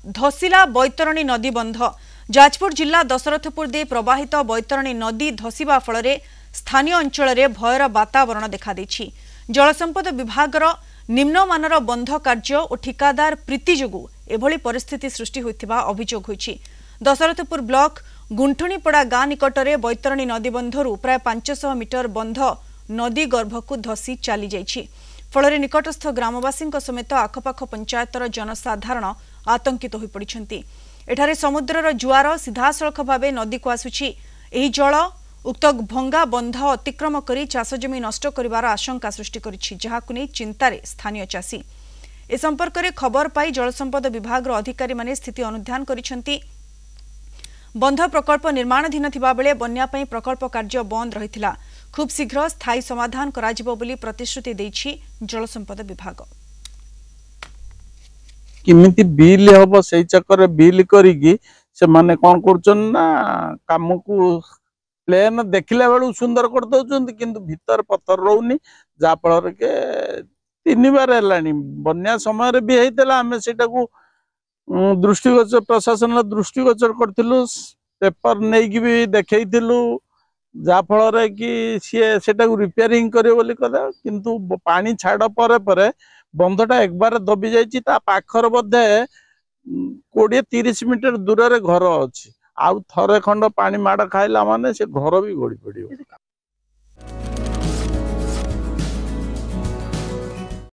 धसिला बैतरणी नदी बंध। जाजपुर जिला दशरथपुर दे प्रवाहित बैतरणी नदी धसिबा फल स्थानीय अंचल में भयर वातावरण देखा जलसंपद विभागर निम्नमानर बंध कार्य और ठिकादार प्रीति जोगु एभली परिस्थिति सृष्टि होइथिबा अभियोग होइछि। दशरथपुर ब्लॉक गुंठुणीपड़ा गाँ निकटरे बैतरणी नदी बंधरू प्राय 500 मीटर बंध नदी गर्भकु धसी चली जाइछि। फल निकटस्थ ग्रामवासी समेत आखपाख पंचायतर जनसाधारण आतंकित हो पड़िछन्ति। एठारे समुद्रर जुआर सीधासलख भाव नदी को आसुछि। एही जल उक्त भंगा बंध अतिक्रम करी चाष जमी नष्ट करिवार आशंका सृष्टि करिछि, जहाकु नै चिंतारे स्थानीय चाषी। ए संपर्क में खबर पाई जलसंपद विभाग अधिकारी माने स्थिति अनुध्यान करिछन्ति। बंध प्रकल्प निर्माणाधीन थिबा बेले बन्या पई प्रकल्प कार्य बंद रहिथिला। खूब शीघ्र स्थायी समाधान कराजिबो बोली प्रतिश्रुति देछि जलसंपद विभाग। किमिति बिल हम से चक्कर बिल करी से माने कौन कर काम को प्लेन देखला बेलू सुंदर कर दौरान किंतु भीतर पत्थर रोनी जहाँफल के 3 बार है बन्या समय भी होता आम से दृष्टिगोचर प्रशासन दृष्टिगोचर करूँ पेपर नहीं भी देखलु जहाँफल कि सी से रिपेयरिंग करे किंतु पानी छाड़ पर बंधटा एक बार दबी जाइए पाखर बोधे 20-30 मीटर दूर घर अच्छी आउ थरे खंड पानी माड़ खाइला माने से घर भी गड़ी पड़ो।